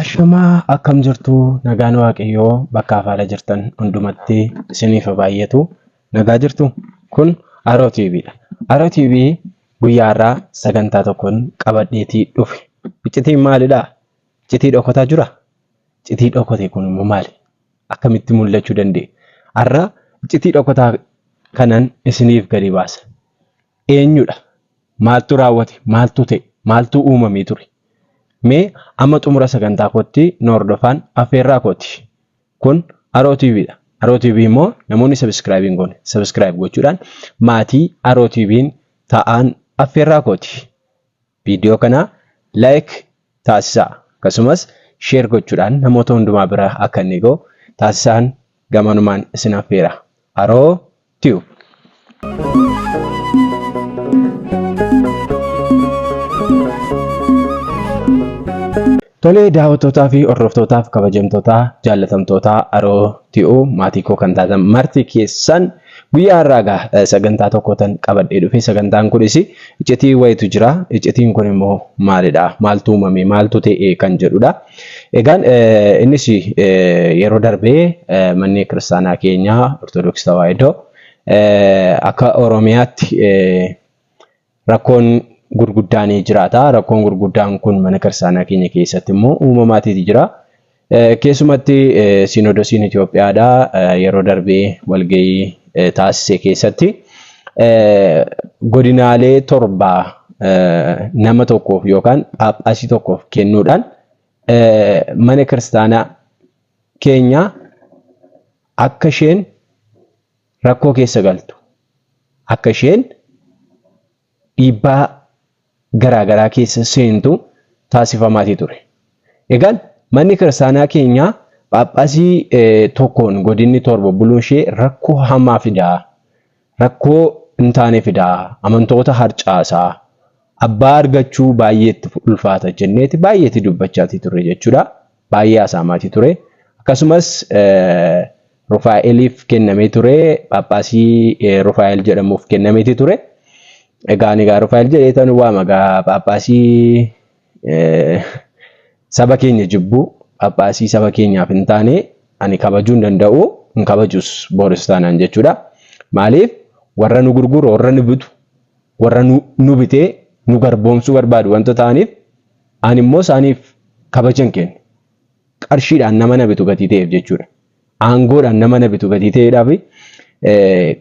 Ashama akkam jirtu nagaan waaqayyoo bakka afaala jirtan hundumatti isiniif baay'atu nagaa jirtu kun Aroo TVdha. Aroo TV guyyaa irraa sagantaa tokkoon qabadheetii dhufe. Iccitiin maalidha? Iccitii dhokataa jira? Iccitii dhokate kun immoo maali? Akkamitti mul'achuu danda'e? Har'a iccitii dhokataa kanan isiniif gadi baasa. Eenyudha? Maaltu raawwate? Maaltu ta'e? Maaltu uumamee ture? Mee amma xumura sagantaa kootti nu hordofaan affeerraa kooti. Kun Aroo TVdha. Aroo TV immoo namoonni subscribe hin goone subscribe gochuudhaan maatii Aroo TV'n ta'an affeerraa kooti. Viidiyoo kana like taasisaa. Akkasumas share gochuudhaan namoota hundumaa bira akka inni ga'u taasisaan gamanumaan isin affeera. Aroo TV. Tolee daawwattootaa fi hordoftootaaf kabajamtootaa jaallatamtootaa Aroo TV maatii koo kan taatan marti keessan guyyaa har'aa sagantaa tokkotan qabadhee dhufe. Sagantaan kunis iccitii wayitu jira. Iccitiin kun immoo maalidha? Maaltu uumame? Maaltu ta'e kan jedhudha. Egaan innis yeroo darbee manni kiristaanaa keenyaa Ortodoksii Tawaahidoo akka Oromiyaatti rakkoon gurguddaan jiraata. Rakkoon gurguddaan kun mana kiristaanaa keenya keessatti immoo uumamaatiiti jira. Keessumatti Sinodosiin Itoophiyaadha yeroo darbee walgahii taasise keessatti godinaalee 7 nama tokkoof yookaan Phaaphaasii tokkoof kennuudhaan mana kiristaanaa keenya akka isheen rakkoo keessa galtu, akka isheen dhiibbaa garaagaraa keessa seentu taasifamaatii ture. Egaan manni kiristaanaa keenya Phaaphaasii tokkoon godinni 7 buluun ishee rakkoo hamaa fidaa, rakkoo hin taane fidaa, amantoota harcaasaa, abbaa argachuu baay'eetti ulfaata jenneeti baay'eetti dubbachaatii ture jechuudha. Baay'ee haasa'amaatii ture. Akkasumas Rufaa'eliif kennamee ture. Phaaphaasii Rufaa'el jedhamuuf kennameetii ture. Egaa Rufaa'el jedheetan waama Phaaphaasii saba keenya jibbu, Phaaphaasii saba keenyaaf hin taane ani kabajuu hin danda'u, hin kabajus Booris taanaan jechuudha. Maaliif warra nu gurguru, warra nu bitu, warra nu bitee nu garboomsuu barbaadu wanta ta'aniif ani immoo isaaniif kabajan kennu. Qarshiidhaan nama na bitu gatii ta'eef jechuudha. Aangoodhaan nama na bitu gatii ta'eedhaaf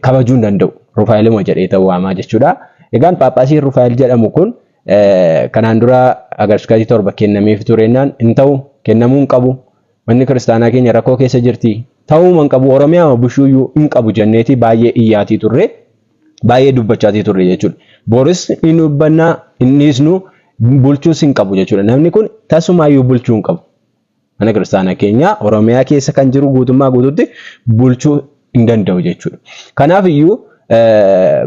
kabajuu hin danda'u. Rufaa'eluma jedhee ta'uu waamaa jechuudha. Egaan Phaaphaasiin Rufaa'el jedhamu kun kanaan dura agarsiisuu 7 kennameef turennaan hin ta'u, kennamuu hin qabu. Manni kiristaanaa keenya rakkoo keessa jirti. Ta'uu hin qabu. Oromiyaa bushuuyyuu hin qabu jenneeti baay'ee iyyaatii turre, baay'ee dubbachaatii turre jechuudha. Booris hin dubbannaa, innis nu bulchuus hin qabu jechuudha. Namni kun tasumaayyuu bulchuu hin qabu. Mana kiristaanaa keenya Oromiyaa keessa kan jiru guutummaa guutuutti bulchuu hin danda'u jechuudha. Kanaaf iyyuu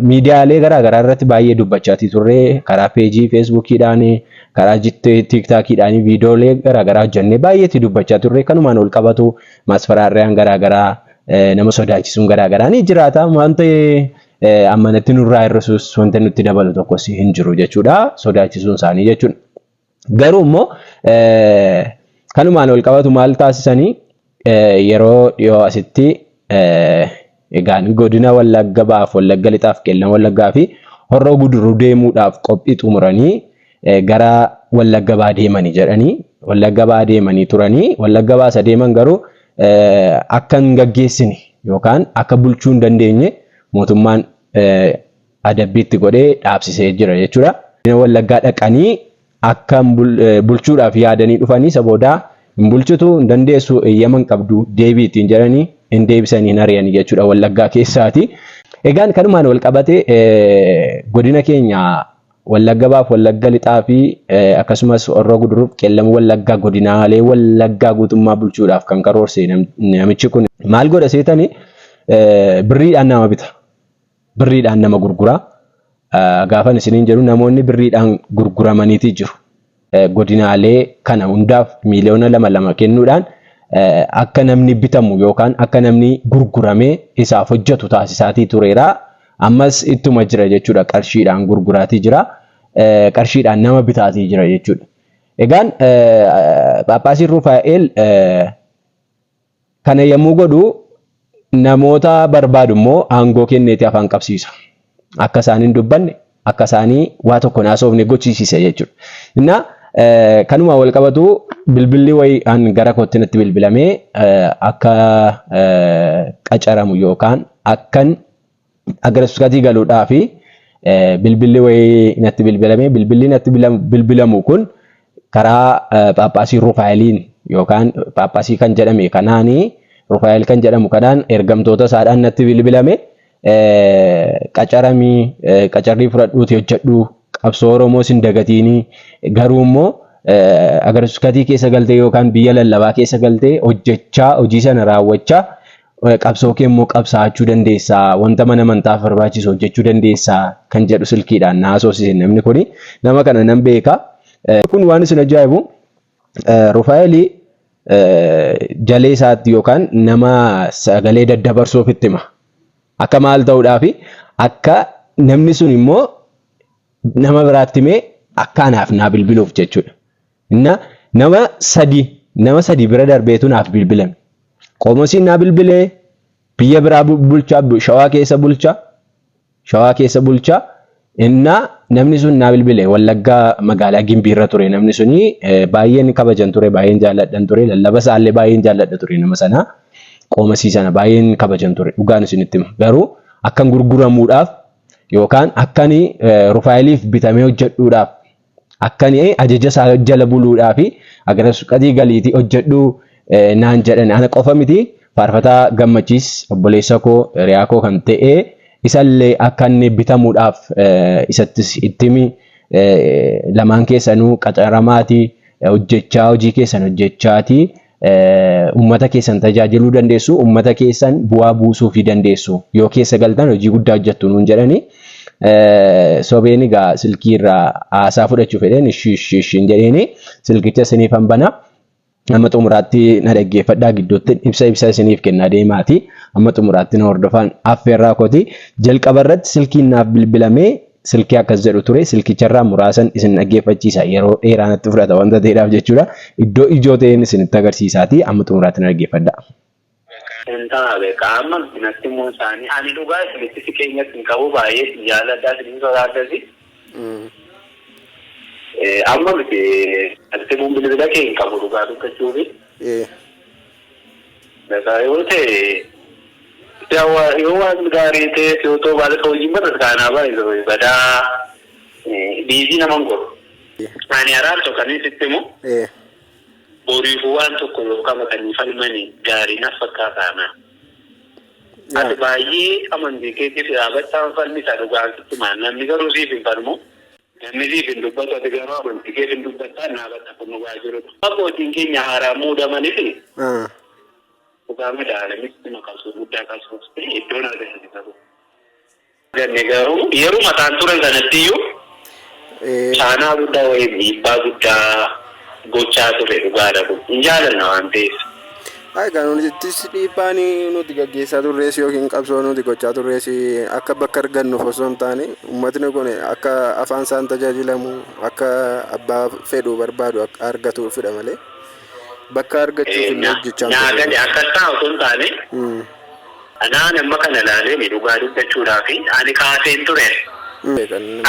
miidiyaalee garaagaraa irratti baay'ee dubbachaatii turre, karaa peejii Feesbuukiidhaan, karaa TikTokiidhaan viidiyoolee garaagaraa hojjennee baay'eetti dubbachaa turre. Kanumaan ol qabatu masfaraarraan garaagaraa nama sodaachisuun garaagaraa ni jiraata. Wanta ammanatti nurraa hir'isuus wanta nutti dabalu tokkos hin jiru jechuudha. Sodaachisuun isaanii jechuudha. Garuu immoo kanumaan ol qabatu maal taasisanii yeroo dhiyoo asitti egaan godina Wallagga Bahaaf, Wallagga Lixaaf, Qellam Wallaggaa fi Horroo Guduruu deemuudhaaf qophii xumuranii gara Wallagga Bahaa deemanii jedhanii Wallagga Bahaa deemanii turanii. Wallagga Bahaa deeman garuu akka hin gaggeessine yookaan akka bulchuu hin dandeenye mootummaan adabbiitti godhee dhaabsisee jira jechuudha. Wallaggaa dhaqanii akka bulchuudhaaf yaadanii dhufanii saboodaa hin bulchitu, hin dandeessu, eeyyaman qabdu deebiitiin jedhanii hin deebisanii hin ari'anii jechuudha Wallaggaa keessaati. Egaan kanumaan wal qabate godina keenya Wallagga Bahaaf, Wallagga Lixaa fi akkasumas Horroo Guduruuf Qellam Wallaggaa godinaalee Wallaggaa guutummaa bulchuudhaaf kan karoorse namichi kun maal godha seetanii birriidhaan nama bita. Birriidhaan nama gurgura. Gaafan isiniin jedhu namoonni birriidhaan gurguramaniiti jiru. Godinaalee kana hundaaf miliyoona 2 kennuudhaan akka namni bitamu yookaan akka namni gurguramee isaaf hojjetu taasisaatii tureera. Ammas ittuma jira jechuudha. Qarshiidhaan gurguraatii jira. Qarshiidhaan nama bitaatii jira jechuudha. Egaan Phaaphaasiin Rufaa'el kana yommuu godhu namoota barbaadu immoo aangoo kenneeti afaan qabsiisa. Akka isaan hin dubbanne, akka isaanii waa tokko naasofne gochisiisa jechuudha. Inna kanuma wal qabatu bilbilli wayii an gara kootti natti bilbilamee akka qacaramu yookaan akkan agarsiisatii galuudhaafi bilbilli wayii natti bilbilamee bilbilli natti bilbilamu kun karaa Phaaphaasii Rufaa'eliin yookaan Phaaphaasii kan jedhame kanaanii Rufaa'el kan jedhamu kanaan ergamtoota isaadhaan natti bilbilame qacarrii fudhadhuuti hojjedhu qabsoo Oromoo sin dagatiini garuu immoo agarsiisatii keessa galtee yookaan biyya lallabaa keessa galtee hojjechaa hojii sana raawwachaa qabsoo kee immoo qabsaachuu dandeessaa wanta mana amantaaf barbaachisu hojjechuu dandeessaa kan jedhu silkiidhaan naasofsiise namni kuni nama kana nan beeka. Kun waan isin ajaa'ibu Rufaa'el jalee isaatti yookaan nama sagalee daddabarsuuf itti hima. Akka maal ta'uudhaafi akka namni sun immoo nama biraatti himee akka anaaf naa bilbiluuf jechuudha. Nama sadi bira darbeetu naaf bilbilame. Qomoosiin naa bilbilee biyya biraa bulchaa Shawaa keessa bulchaa namni sun naa bilbilee Wallaggaa magaalaa Gimbii irra ture namni suni baay'een kabajan ture baay'een jaalladhan ture lallaba isaallee baay'een jaalladha ture nama sana qoomosii sana baay'een kabajan ture dhugaan isinitti hima garuu akkan gurguramuudhaaf yookaan akkani Rufaa'eliif bitamee hojjedhuudhaaf akkani ajaja isaa jala buluudhaaf agarsiisatii galiitii hojjedhu naan jedhan ana qofa miti faarfataa Gammachiis obboleessa koo hiriyaa koo kan ta'e isallee akka inni bitamuudhaaf isattis ittimi lamaan keessanuu qacaramaati hojjechaa hojii keessan hojjechaati ummata keessan tajaajiluu dandeessu ummata keessan bu'aa buusuu fi dandeessu yoo keessa galtan hojii guddaa hojjettu nuun jedhani sobeen egaa silkii irraa haasaa fudhachuu fedheen ishiin jedheeni silkicha isiniif hambana. Amma xumuraatti na dhaggeeffadhaa gidduutti ibsa isiniif kennaa deemaati. Amma xumuraatti na hordofaan affeerraa kooti. Jalqaba irratti silkiin naaf bilbilamee silkii akkas jedhu ture. Silkicharraa muraasan isin dhaggeeffachiisa. Yeroo dheeraa natti fudhata wanta ta'eedhaaf jechuudha. Iddoo ijoo ta'een isinitti agarsiisaati. Amma xumuraatti na dhaggeeffadhaa. Intaa beekaa amma natti immoo isaanii ani dhugaa isinitti si keenyatti hin qabu baay'ee jaaladhaa isin sodaatasi. Amma miti ati mun bilbila kee hin qabu dhugaa dubbachuufi. Nasaa yoo ta'e yoo waan gaarii ta'e yoo ta'u baala hojii barra kaanaa baay'ee badaa biizii naman godhu. Ani araan tokkanii sitti immoo boriifuu waan tokko yookaan makanii falmanii gaarii naaf fakkaataana. Ati baay'ee amantii keetiif dhaabachaan falmisa dhugaan sitti maan namni garuu siif hin falmu. Namni siif hin dubbatu ati garuu amantii keef hin dubbataa dhaabata kun dhugaa jiru. Abbootiin keenya haaraa muudamaniif dhugaa madaalamitti maqasuu guddaa qabsuuf iddoon argisiisa qabu. Ganni garuu yeroo mataan turan sanatti iyyuu caanaa guddaa wayii dhiibbaa guddaa gochaa ture dhugaa dhabu. Hin jaalanna waan ta'eef. Kan nuti dhiibbaan nuti gaggeessaa turrees yookiin qabsoo nuti gochaa turrees akka bakka argannuuf osoo hin taane uummatni kun akka afaan isaan tajaajilamu akka abbaa fedhuu barbaadu akka argatuufidha malee bakka argachuuf hin hojjechaa nyaatani akka taa'u osoo hin taane anaan amma kana ilaalee dhugaa dubbachuudhaaf ani kaaseen ture.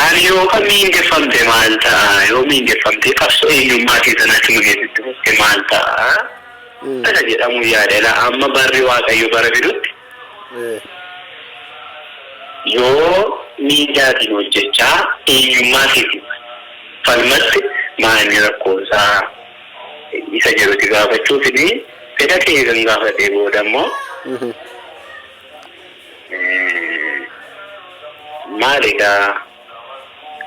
Ani yoo kan miingeffamte maal ta'a yoo miingeffamte qabsoo eenyummaa keessatti nu geessitti maal ta'a. Ana jedhamu yaadala amma barri waaqayyo bara fidutti yoo miidhaatiin hojjechaa eenyummaa keetiin falmatti maalni rakkoonsaa isa jedhuti gaafachuufini fedha kee kan gaafatee booda immoo maal egaa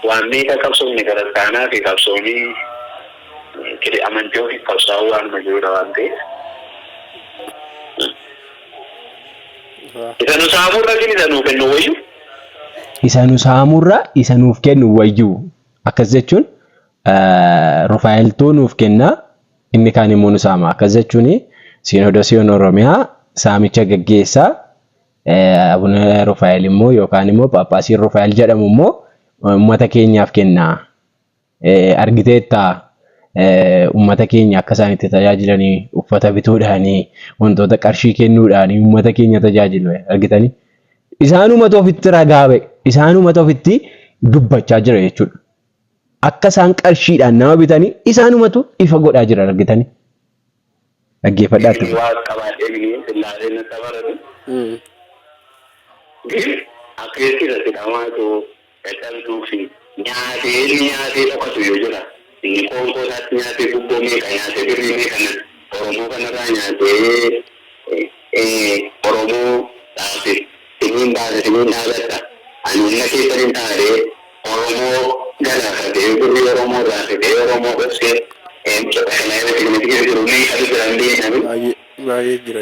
waan meeqa qabsoomni gara taanaa fi qabsoomni kiri amantii ofii qabsaa'uu waanuma jirudha waan ta'eef. Isa nu saamurra isa nuuf kennu wayyu. Isa nu saamurra isa nuuf kennu wayyu. Akkas jechuun Rufaa'eltuu nuuf kenna inni kaan immoo nu saama. Akkas jechuun Siinodoosiin Oromiyaa saamicha gaggeessaa Abuna Rufaa'el immoo yookaan immoo Paappaasiin Rufaa'el jedhamu immoo uummata keenyaaf kennaa. Argiteettaa uummata keenya akka isaan itti tajaajilanii uffata bituudhaanii wantoota qarshii kennuudhaanii uummata keenya tajaajilu argitanii. Isaanumatu ofitti ragaa ba'e isaanumatu ofitti dubbachaa jira jechuudha. Akka isaan qarshiidhaan nama bitanii isaanumatu ifa godhaa jira argitanii. Dhaggeeffadhaatti. Waa qabaatee silaalee na tabaratu. Akka jechuudha sidhamaatu dadhabduu fi nyaatee dhokatu yoo jira. Inni qoonqoo isaatti nyaatee gubboo meeqa nyaatee birrii meeqa Oromoo kanarraa nyaatee Oromoo dhaabee siniin dhaabata. Ani humna keessan hin taane Oromoo galaafatee birrii Oromoo raafetee Oromoo dhoksee kana irratti kan itti jiru meeqa jiran beeknami. Baay'ee jira.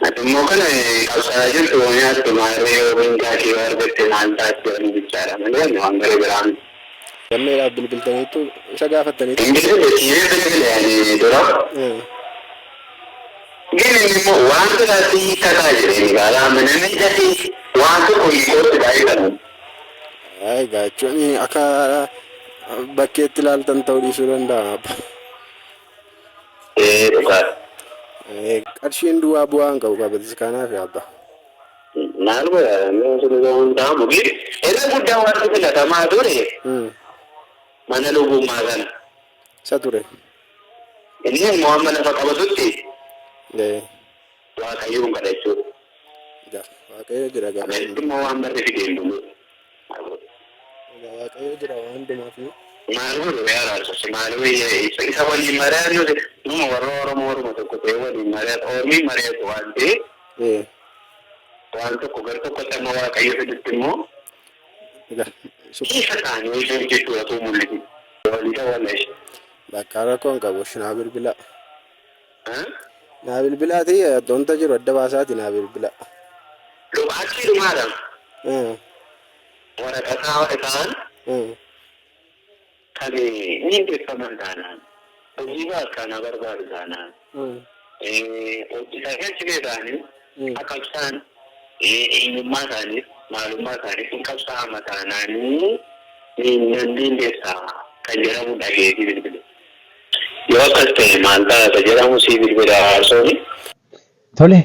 Atummoo kana qabsaa jirtu nyaattu maarree Oromoon gaakee argatte maal taate jedhamu bichaadha. Malee waan garee biraan. Gammeedhaaf bilbiltaniitu isa gaafattaniitu. Bilbilee dura. Gini immoo wanta taati tataa jireenyi gaalaa manamni taati wanta qoyyiqootti baay'ee qabu. Egaa jechuun akka bakkeetti ilaaltan ta'uu dhiisuu danda'a. Dhugaadha. Qarshiin duwwaa bu'aa hin qabu qabatis kanaaf yaabba. Maal godhaa nuti hundaamu irra guddaan wanti filatamaa ture. Mana lubummaa kana. Isa ture. Inni immoo amma lafa qabatutti Waaqayyoon kadhachuudha. Waaqayyo jira gaafa. Ameeritti immoo waan barri fideen dhumu. Waaqayyo jira waan hundumaaf. Maal godhu yaaraarsa maal isa waliin mari'atu nuti numa warra Oromoo tokko ta'e waliin mari'atu Oromiin mari'atu waan ta'e waan tokko gar tokkotti amma Waaqayyo fidutti immoo isa taanii ishee jechuudha tuu mul'isi. Walii ta'uu bakka rakkoon qabu naa bilbila. Naa bilbilaati donta jiru adda baasaati naa bilbila. Lubaachi dhumaadha. Waraqataa isaan kan ni beekaman taanaan hojii baakkaana barbaadu taanaan hojii tajaajila isaanii akka isaan eenyummaa isaaniif maalummaa isaaniif hin qabsaa'ama taanaanii nan dindeessaa kan jedhamu dhageetii bilbile. Yoo akkas ta'e maal taata jedhamu sii bilbila haarsooni. Tole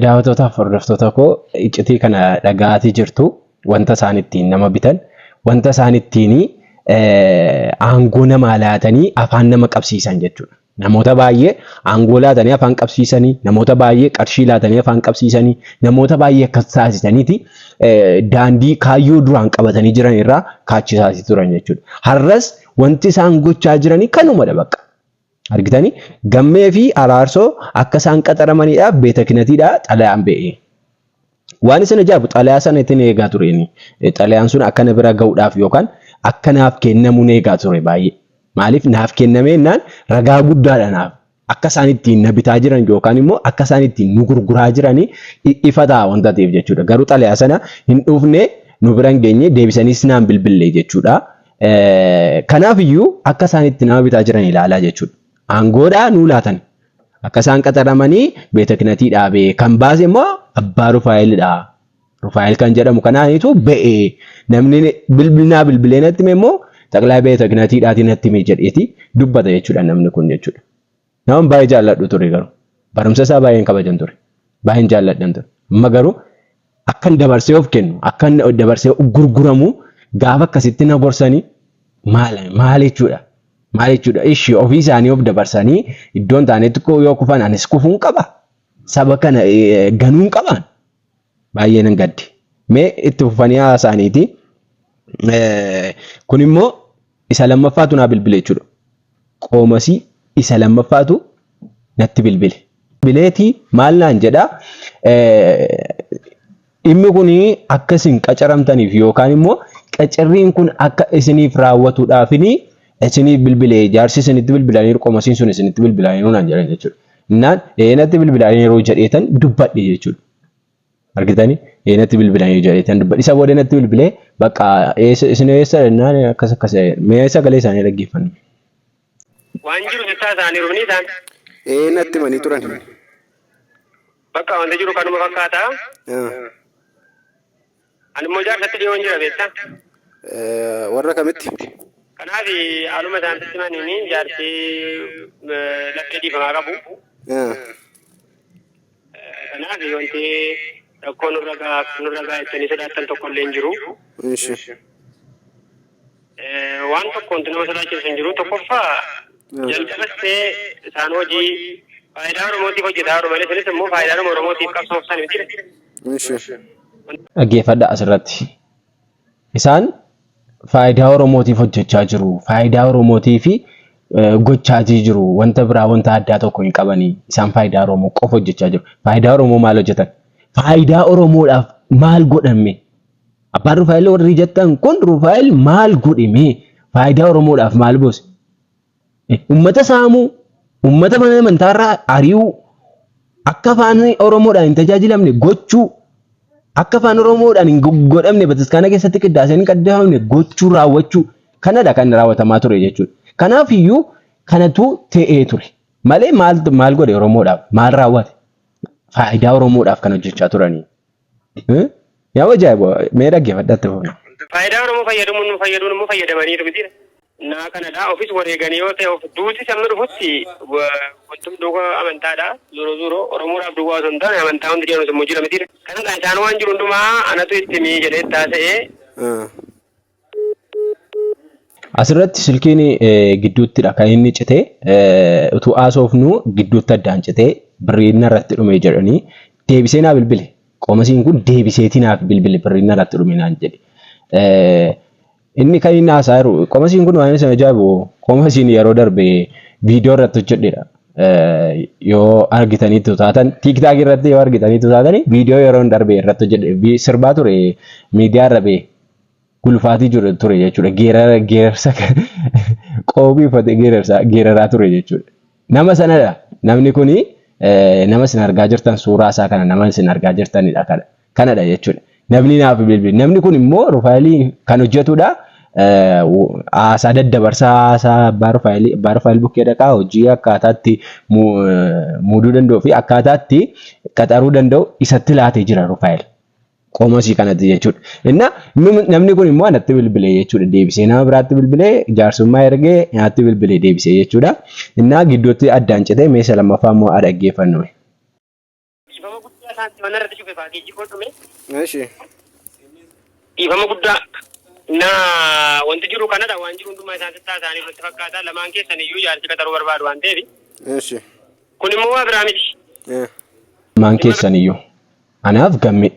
daawwattootaaf hordoftoota koo iccitii kana dhaga'aatii jirtu wanta isaan ittiin nama bitan wanta isaan ittiin aangoo nama laatanii afaan nama qabsiisan jechuudha. Namoota baay'ee aangoo laatanii afaan qabsiisanii namoota baay'ee qarshii laatanii afaan qabsiisanii namoota baay'ee akkas taasisaniiti daandii kaayyoo duraan qabatanii jiran irraa kaachisaasii turan jechuudha. Har'as wanti isaan gochaa jiranii kanumadha bakka. Argitanii gammee fi araarsoo akka isaan qaxaramanidhaaf beeta kinatiidhaa xalayaan ba'e. Waan isin ajaa'ibu xalayaa sana ittiin eegaa tureeni. Xalayaan sun akka na bira ga'uudhaaf yookaan akka naaf kennamuun eegaa ture baay'ee. Maaliif naaf kennamee naan ragaa guddaadha naaf. Akka isaan ittiin na bitaa jiran yookaan immoo akka isaan ittiin nu gurguraa jiranii ifa ta'a wanta ta'eef jechuudha. Garuu xalayaa sana hin dhufne nu bira hin geenye deebisaniis naan bilbilee jechuudha. Kanaaf iyyuu akka isaan ittiin nama bitaa jiran ilaalaa jechuudha. Aangoodhaa nuu laatan. Akka isaan qaxaramanii beeta kinatii dhaabee kan baase immoo abbaa Rufaa'elidha. Rufaa'el kan jedhamu kanaanitu ba'ee namni bilbilee natti hime immoo xaqlaa beeta kinatiidhaatiin natti hime jedheeti dubbata jechuudha namni kun jechuudha. Nama baay'ee jaalladhu ture garuu barumsa isaa baay'een kabajan ture. Baay'een jaalladhan ture. Amma garuu akkan dabarsee of kennu akkan dabarsee gurguramu gaafa akkasitti na gorsanii maal jechuudha. Maal jechuudha ishee ofii isaanii of dabarsanii iddoon taanetti yoo kufan anis kufuun qaba. Saba kana ganuun qaban baay'ee nan gaddi. Mee itti fufanii haasaaniiti. Kun immoo isa lammaffaatu naa bilbile jechuudha. Qoomasii isa lammaffaatu natti bilbile. Bileetii maal naan jedhaa dhimmi kun akka isin qacaramtaniif yookaan immoo qacarriin kun akka isiniif raawwatuudhaafini isiniif bilbilee jaarsi isinitti bilbilanii qoomasiin sun isinitti bilbilanii naan jedhan jechuudha. Naan natti bilbilanii yeroo jedheetan dubbadhe jechuudha. Argitanii natti bilbilanii jedheetan dubbadhe. Isa booda natti bilbilee bakka isin eessa naan akkas mee sagalee isaanii dhaggeeffannu. Waan jiru isaa isaanii rufni isaan. natti manii turan. Bakka wanti jiru kanuma fakkaata. Ani immoo jaarsatti dhiyoon jira beektaa? Warra kamitti? Kanaaf haaluma isaanitti maniin jaarsi laphee dhiifamaa qabu. Kanaaf wanti rakkoo nurra gaa jettanii sodaattan tokko illee hin jiru. Waan tokko wanti nama sodaachisu hin jiru. Tokkoffaa jalqabastee isaan hojii faayidaa Oromootiif hojjetaa jiru malee isinis immoo faayidaa Oromootiif qabsoofsan miti. Dhaggeeffadha asirratti. Isaan faayidaa Oromootiif hojjechaa jiru. Faayidaa Oromootiif gochaa jiru. Wanta biraa wanta addaa tokko hin qabanii. Isaan faayidaa Oromoo qofa hojjechaa jiru. Faayidaa Oromoo maal hojjetan? Faayidaa Oromoodhaaf maal godhame? Abbaan Rufaa'el warri jettan kun Rufaa'el maal godhime? Faayidaa Oromoodhaaf maal buuse? Uummata saamuu, uummata mana amantaarraa ari'uu, akka afaan Oromoodhaan hin tajaajilamne gochuu, akka afaan Oromoodhaan hin godhamne bataskaana keessatti qiddaaseen hin qaddamne gochuu raawwachuu kanadha kan raawwatamaa ture jechuudha. Kanaaf iyyuu kanatu ta'ee ture. Malee maal godhe Oromoodhaaf? Maal raawwate? Faayidaa Oromoodhaaf kan hojjechaa turanii. Yaa ajaa'iba! Mee dhaggeeffadhaatti fuuna. Faayidaa Oromoo fayyadamuun immoo fayyadamaniiru miti. Naa kanadha ofis wareeganii yoo ta'e of duuti sabni dhufutti wantum duuka amantaadha. Zuro Oromoodhaaf duwwaa osoo hin taane amantaa hundi jedhamu immoo jira miti. Kanadha isaan waan jiru hundumaa anatu itti mii jedhee taasa'ee. Asirratti silkiin gidduuttidha kan inni citee utuu haasofnu gidduutti addaan citee birriin irratti dhume jedhanii deebisee naa bilbile. Qoomasiin kun deebiseetii naaf bilbile birriin irratti dhume naan jedhe. Inni kan inni haasaa jiru qoomasiin kun waan isa ajaa'ibu qoomasiin yeroo darbe viidiyoo irratti hojjedheedha. Yoo argitaniitu taatan TikTok irratti yoo argitaniitu taatan viidiyoo yeroo darbe irratti hojjedhe sirbaa ture miidiyaa irra bee gulfaatii ture jechuudha. Geerarsa qoobii uffatee geeraraa ture jechuudha. Nama sanadha. Namni kuni nama isin argaa jirtan suuraa isaa kana nama isin argaa jirtanidha kanadha jechuudha. Namni naaf bilbile. Namni kun immoo Rufaa'el kan hojjetudha. Haasaa daddabarsaa haasaa Abbaa Rufaa'el bukkee dhaqaa hojii akkaataatti muuduu danda'u fi akkaataatti qaxaruu danda'u isatti laatee jira Rufaa'el. Qoomasii kanatti jechuudha. Namni kun immoo anatti bilbilee jechuudha. Deebisee nama biraatti bibilee jaarsummaa ergee nyaatti bilbilee deebisee jechuudha. Innaa gidduutti addaan citee meesha lammaffaa immoo dhaggeeffannu. Dhiifama guddaa wanti jiru kanadha waan jiru hundumaa isaan taasisanii irratti fakkaata lamaan keessan iyyuu jaarsi qaxaruu barbaadu waan ta'eef. Kun immoo waa biraa miti. Lamaan keessan iyyuu anaaf gamme.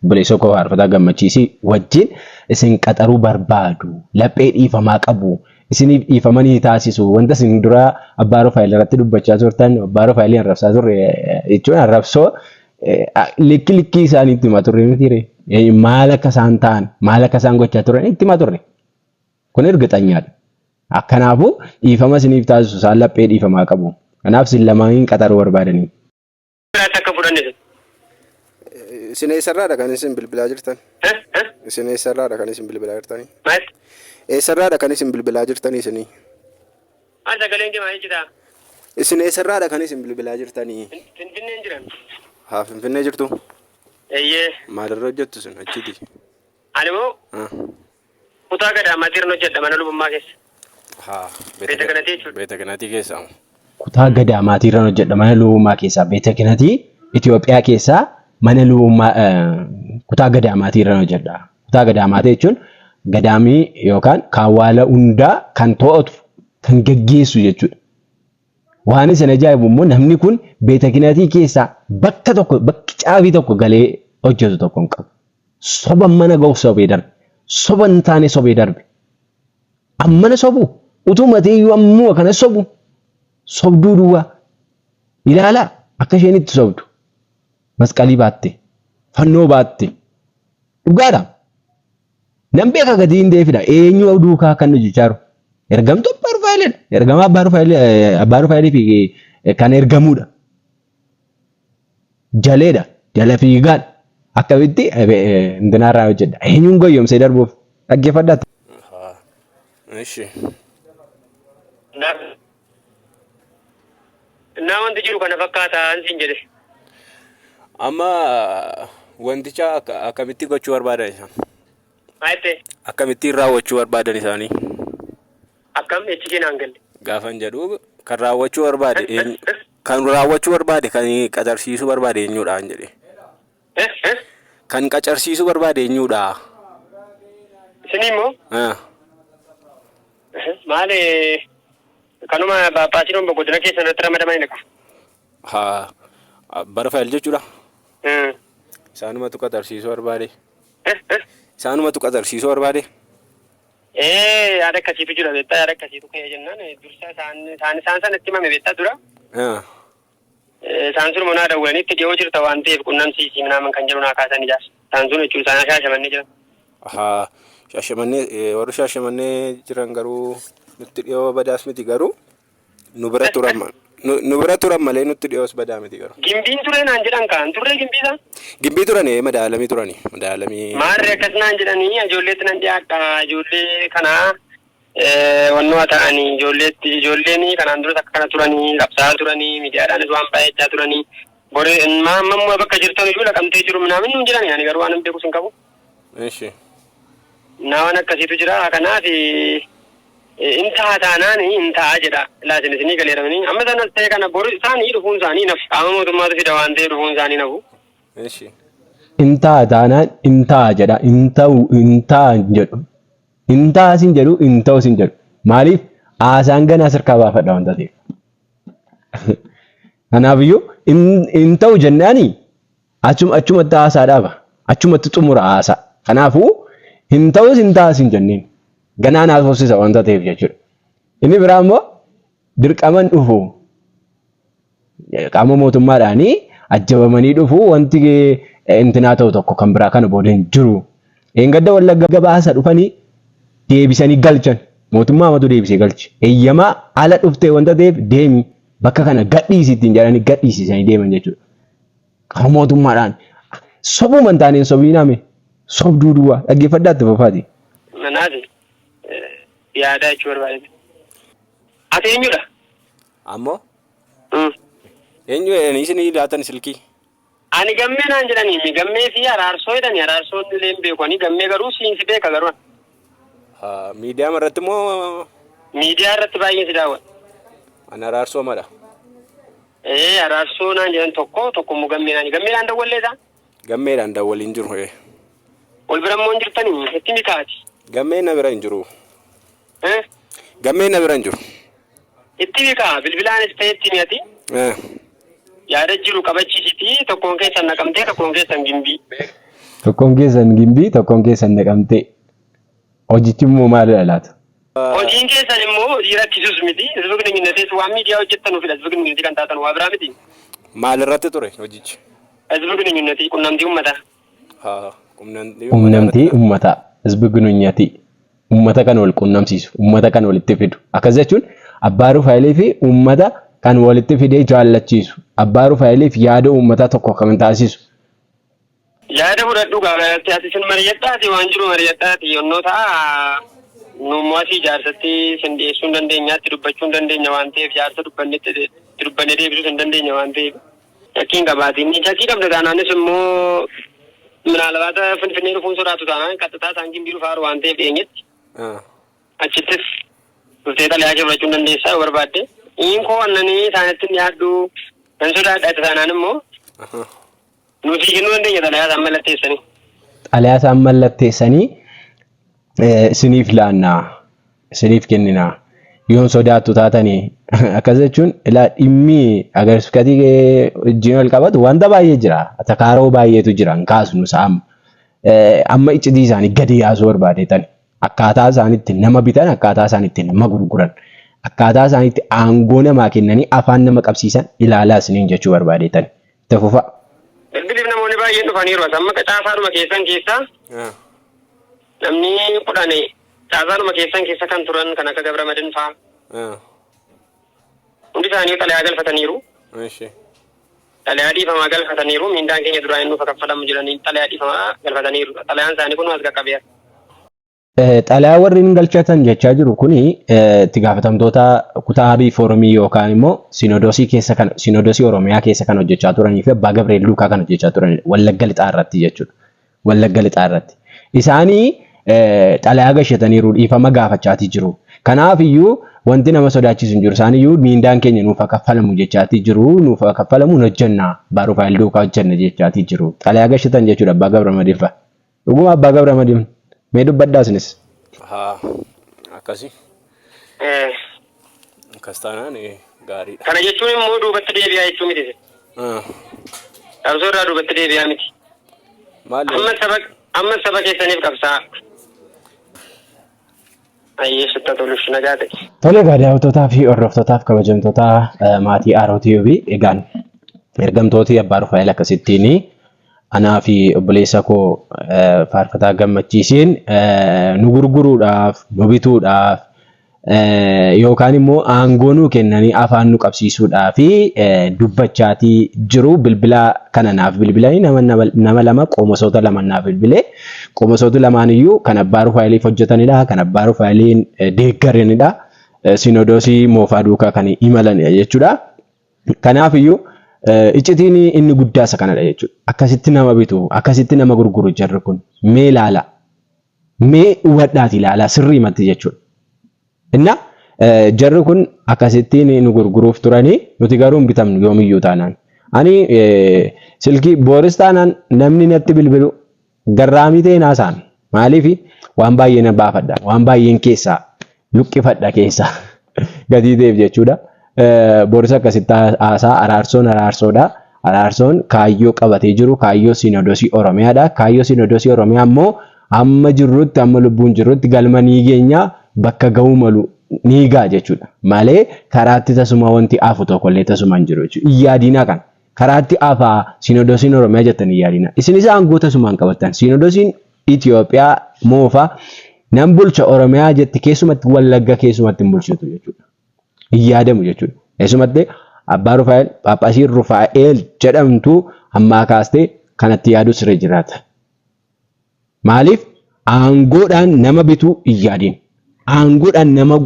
Bilisoo koo faarfataa gammachiisii wajjin isin qaxaruu barbaadu laphee dhiifamaa qabu isiniif dhiifamanii taasisu wanta isin dura Abbaa Rufaa'el irratti dubbachaa turtan Abbaa Rufaa'el arrabsaa turre jechuun arrabsoo likki isaaniitti hima turre miti maal akka isaan ta'an maal akka isaan gochaa turan itti hima turre kun ergaxanyaadha. Kanaafuu dhiifama isiniif taasisu isaan laphee dhiifamaa qabu. Kanaaf isin lamaaniin qaxaruu barbaadanii. Isin eessarraadha kan isin bilbilaa jirtan? Isin eessarraadha kan isin bilbilaa jirtanii? Eessarraadha kan isin bilbilaa jirtanii isinii? Sagaleen kee maal jedhaa? Isin eessarraadha kan isin bilbilaa jirtanii? Finfinneen jiran. Haa Finfinnee jirtu? Eeyyee. Maalirra hojjettu isin achiiti? Ani immoo kutaa Gadaamaa irra hojjedha mana lubummaa keessa. Haa. Beeta Ganatii jechuudha. Beeta Ganatii keessa. Kutaa Gadaamaa irra hojjedha mana lubummaa keessaa Beeta Ganatii Itoophiyaa keessaa mana lubummaa kutaa Gadaamaa irra hojjedha. Kutaa Gadaamaa jechuun gadaamii yookaan kaawwala hundaa kan to'atu kan gaggeessu jechuudha. Waan isin ajaa'ibu immoo namni kun Beeta Ganatii keessaa bakka tokko bakki caafii tokko galee hojjetu tokko hin qabu. Soba mana ga'uuf sobee darbe. Soba hin taane sobee darbe. Ammana sobu utuu mateeyyuu ammoo kana sobu. Sobduu duwwaa. Ilaalaa akka isheen itti sobdu. Masqalii baatte. Fannoo baatte. Dhugaadha. Nan beeka gatii hin deefidha. Eenyu duukaa kan hojjechaa jiru. Ergamtuu Abbaa Rufaa'elidha. Ergamaa Abbaa Rufaa'eliif kan ergamuudha. Jaleedha. Jala fiigaan akkamitti intinaarraa hojjedha. Eenyuun goyyomsee darbuuf dhaggeeffadhaatti. Ishi. Innaa wanti jiru kana fakkaataa siin jedhe. Amma wanticha akkamitti gochuu barbaadan isaan? Maayete? Akkamittiin raawwachuu barbaadan isaanii? Akkam echi naan galle. Gaafan jedhu kan raawwachuu barbaade kan qacarsiisuu barbaade eenyuudhaan jedhe. Kan qacarsiisuu barbaade eenyuudha? Isinii immoo? Maali kanuma baaphaasiin godina keessa irratti ramadaman inni qabu. Bara Faayil jechuudha. Isaanumatu qacarsiisuu barbaade. Isaanumatu qacarsiisuu barbaade. Yaada akkasiitu jira beektaa yaada akkasiitu ka'ee jennaan dursa isaan sanatti himame beektaa dura. Isaan sun monaa dawwanii itti dhiyoo jirta waan ta'eef qunnamsiisii minaaman kan jedhu naa kaasan ijaas. Isaan sun jechuun isaan shaashamannee jiran. Shaashamannee warri shaashamannee jiran garuu nutti dhiyoo badaas miti garuu nu bira turan malee nutti dhiyoos badaa miti garuu. Gimbiin ture naan jedhan kaan turre gimbiisa? Gimbii turanii madaalamii turanii madaalamii. Maarri akkas naan jedhanii ijoolleetti nan dhiyaadha ijoollee kanaa wannoo ta'anii ijoolleen kanaan duras akka kana turanii qabsaa turanii miidiyaadhaanis waan baay'achaa turanii bore mammoo bakka jirtan iyyuu laqamtee jiru minaamin nuun jedhani ani garuu waan hin beekus hin qabu. Eeshi. Waan akkasiitu jira kanaaf intaa taanaan intaa jedha laasin isinii galeeramanii amma sanas ta'e kana bor isaanii dhufuun isaanii nafu qaama mootummaatu fida waan ta'e dhufuun isaanii nafu. Eeshi. Intaa taanaan intaa jedha intaa jedhu intaa sin jedhu inta'u sin jedhu maaliif haasaan ganaa sirkaa baafadha wanta ta'eef. Kanaafiyyuu inta'u jennaani achumatti haasaa dhaaba achumatti xumura haasaa kanaafuu inta'us intaa sin jenneen. Ganaan haasofsiisa wanta ta'eef jechuudha. Inni biraa immoo dirqaman dhufu qaama mootummaadhaanii ajjabamanii dhufu wanti intinaa ta'u tokko kan biraa kana booda hin jiru. Eengadda wallagga gabaasa dhufanii deebisanii galchan mootummaa amatu deebisee galche. Eeyyamaa ala dhuftee wanta ta'eef deemi bakka kana gadhiisittiin jedhanii gadhiisisanii deeman jechuudha. Qaama mootummaadhaan sobuma hin taaneen sobiiname sobduu duwwaa dhaggeeffadhaatti fafaati. Manaati. Yaada jechuu barbaade. Ati eenyudha? Ammoo? Eenyu isinii laatan silkii? Ani gammee naan jedhanii gammee fi araarsoo jedhanii araarsoon illee hin beekanii gammee garuu siinsi beeka garuu. Miidiyaa irratti moo? Miidiyaa irratti baay'ee si daawwata. Ani araarsoo madha. Araarsoo naan jedhan tokko immoo gammeedhaan dawwalleesaa? Gammeedhaan dawwaliin jiru. Wal bira immoo hin jirtanii itti mikaati. Gammeen na bira hin jiru. Gammeen na bira hin jiru. Itti mikaa bilbilaanis ta'e itti miyati. Yaada jiru qabachiisiti tokkoon keessan naqamtee tokkoon keessan gimbii. Tokkoon keessan gimbii tokkoon keessan naqamtee. Hojichi immoo maalidha laata? Hojiin keessan immoo hojii rakkisuus miti. Isbukni minnatees waan miidiyaa hojjettanuufidha. Isbukni minnati kan taatan waa biraa miti. Maal irratti ture hojichi? Isbukni minnati qunnamtii uummataa. Qunnamtii uummataa. Isbukni uummata kan wal qunnamsiisu, uummata kan walitti fidu. Akkas jechuun abbaa Rufaayilee fi uummata kan walitti fidee jaallachiisu. Abbaa Rufaayilee fi yaada uummataa tokko kan taasisu. Yaada fudhadhu gaafatti asisin mari'adhaati waan jiru mari'adhaati yonnoo ta'a nuummoo asii jaarsatti sin dhiyeessuu hin dandeenyaatti dubbachuu hin dandeenya waan ta'eef jaarsa dubbannee deebisuu hin dandeenya waan ta'eef shakkiin qabaatiin shakkii qabda taanaanis immoo minaalbaata finfinnee dhufuun sodaatu taanaan qaxxataa isaan gimbii dhufaaru waan ta'eef dhiyeenyetti achittis dhuftee xalayaa fudhachuu hin dandeessaa yoo barbaadde hinkoo annanii isaanitti dhiyaadhu kan sodaadha taanaan immoo nuti kennuu dandeenya xalayaa isaan mallatteessanii. Xalayaa isaan mallatteessanii isiniif laannaa isiniif kenninaa yoon sodaattu taatanii akkas jechuun ilaa dhimmi agarsiifatii wajjin wal qabatu wanta baay'ee jira takaaroo baay'eetu jira hin kaasnu amma iccitii isaanii gadi yaasuu barbaadeetan akkaataa isaaniitti nama bitan akkaataa isaaniitti nama gurguran akkaataa isaaniitti aangoo namaa kennanii afaan nama qabsiisan ilaalaa isiniin jechuu barbaadeetan itti fufa. Bilbiliif namoonni baay'een dhufaniiru amma caasaadhuma keessan keessaa namni kudhanii caasaadhuma keessan keessa kan turan kan akka Gabramadin fa'aa hundi isaanii xalayaa galfataniiru. Xalayaa dhiifamaa galfataniiru miindaan keenya duraan nuuf kaffalamu jedhanii xalayaa dhiifamaa galfataniiru xalayaan isaanii kun as qaqqabeera. xalayaa warri hin galchatan jechaa jiru kuni itti gaafatamtoota kutaa riifoormii yookaan immoo sinodosii keessa kan sinodosii Oromiyaa keessa kan hojjechaa turanii fi Abbaa Gabreel Luukaa kan hojjechaa turan Wallagga Lixaa irratti jechuudha. Wallagga Lixaa irratti. Isaanii xalayaa galchataniiru dhiifama gaafachaatii jiru. Kanaaf iyyuu wanti nama sodaachisu hin jiru. Isaan iyyuu miindaan keenya nuuf kaffalamu jechaatii jiru. Nuuf kaffalamu hojjenna. Abbaa Rufaa'el Luukaa hojjenna jechaatii jiru. Xalayaa galchatan jechuudha Abbaa Gabramadiin fa'a. Dhuguma Abbaa Gabramadiin mee dubbadhaa isinis? Akkasi. Akkas taanaan gaariidha. Kana jechuun immoo duubatti deebi'aa jechuu miti. Qabsoo irraa duubatti deebi'aa miti. Amma saba keessaniif qabsaa. Ayyee sitta toluuf nagaa ta'e. Tole daawwattootaa fi hordoftootaaf kabajamtoota maatii Aroo TV egaan ergamtooti Abbaa Rufaa'el akkasittiin anaa fi obboleessa koo faarfataa gammachiisiin nu gurguruudhaaf nu bituudhaaf yookaan immoo aangoo nu kennanii afaan nu qabsiisuudhaaf dubbachaatii jiru. Bilbila kana naaf bilbilanii nama lama qoomosoota lama naaf bilbilee qoomosoota lamaan iyyuu kan Abbaa Rufaa'eliif hojjetanidha, kan Abbaa Rufaa'eliin deeggaranidha, sinodosii moofaa duukaa kan imalan jechuudha. Kanaaf iyyuu iccitiin inni guddaa isa kanadha jechuudha. Akkasitti nama bitu, akkasitti nama gurguru jarri kun mee ilaala, mee hubadhaati ilaala sirriimatti jechuudha. Inna jarri kun akkasittiin nu gurguruuf turanii nuti garuu hin bitamnu yoomiyyuu taanaan. Ani silkii booris taanaan namni natti bilbilu garraamii ta'e naasaan maaliif waan baay'ee na baafadha, waan baay'een keessaa luqqifadha keessaa gatii ta'eef jechuudha. Booris akkasitti haasaa araarsoodha. Araarsoon kaayyoo qabatee jiru kaayyoo sinodosii Oromiyaadha. Kaayyoo sinodosii Oromiyaa ammoo amma jirrutti amma lubbuun jirrutti galma ni geenya bakka ga'uu malu ni gaa jechuudha. Malee karaatti tasuma wanti afu tokkollee tasuma hin jiru jechuudha. Iyyaadinaa kan karaatti afaa sinodosiin Oromiyaa jettan iyyaadinaa. Isinis aangoo tasumaan qabattan. Sinodosiin Itoophiyaa moofaa nan bulcha Oromiyaa jetti keessumatti Wallagga keessumatti hin bulchitu jechuudha. Iyyaadamu jechuudha. Keessumatti Abbaa Rufaa'el Phaaphaasiin Rufaa'el jedhamtu hammaa kaastee kanatti yaaduu siree jiraata. Maaliif aangoodhaan nama bituu iyyaadiin. Aangoodhaan nama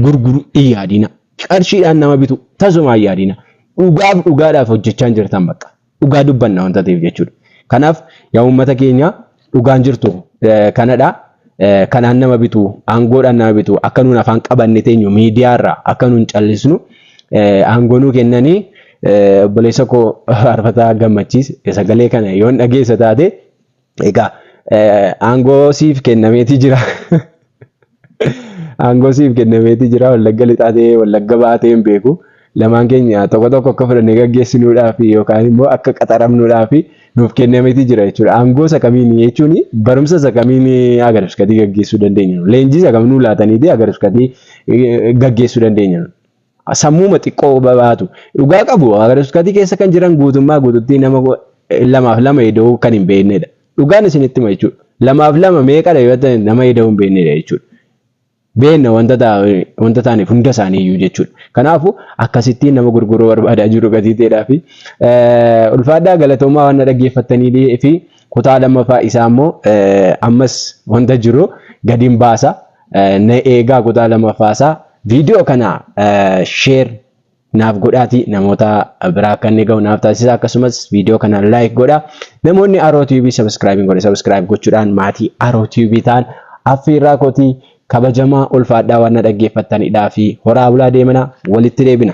gurguru iyyaadina. Qarshiidhaan nama bitu tasuma iyyaadina. Dhugaadhaaf hojjechaa jirtan bakka. Dhugaa dubbanna wanta ta'eef jechuudha. Kanaaf yaa uummata keenya dhugaan jirtu kanadha. Kanaan nama bitu, aangoodhaan nama bitu, akka nuun afaan qabanne teenyu miidiyaarraa akka nuun callisnu aangoo nuu kennanii obboleessa koo faarfataa gammachiis sagalee kana yoon dhageessa taate egaa aangoo siif kennameeti jira. Aangoo siif kennameeti jira. Wallagga lixaatee Wallagga baatee hin beeku. Lamaan keenya tokko tokko akka fudhannee gaggeessinuudhaaf yookaan immoo akka qaxaramnuudhaaf nuuf kennameeti jira jechuudha. Aangoo isa kamiin jechuun barumsa isa kamiin agarsiiskatii gaggeessuu dandeenya. Leenjii isa kam nuu laataniiti agarsiiskatii gaggeessuu dandeenya. Sammuuma xiqqoo babaatu dhugaa qabu agarsiiskatii keessa kan jiran guutummaa guututti nama lamaaf lama eda'uu kan hin beeknedha. Dhugaan isinitti hima jechuudha. Lamaaf lama meeqadha yoo ta'e nama eda'uu hin beeknedha jechuudha. Beekna wanta ta'aniif hunda isaanii iyyuu jechuudha. Kanaafuu akkasittiin nama gurguruu barbaadaa jiru gatii ta'eedhaa fi ulfaadhaa galatoomaa waan dhaggeeffattanii fi kutaa lammaffaa isaa immoo ammas wanta jiru gadiin baasa. Na eegaa kutaa lammaffaa isaa viidiyoo kana sheer naaf godhaati namoota biraa akka inni ga'u naaf taasisa. Akkasumas viidiyoo kana laayik godha. Namoonni Aroo TV sabiskiraayibii godhe sabiskiraayib gochuudhaan maatii Aroo TV ta'an affeerraa kootii kabajamaa ulfaadhaa waan dhaggeeffattanidhaa fi horaa bulaa deemana walitti deebina.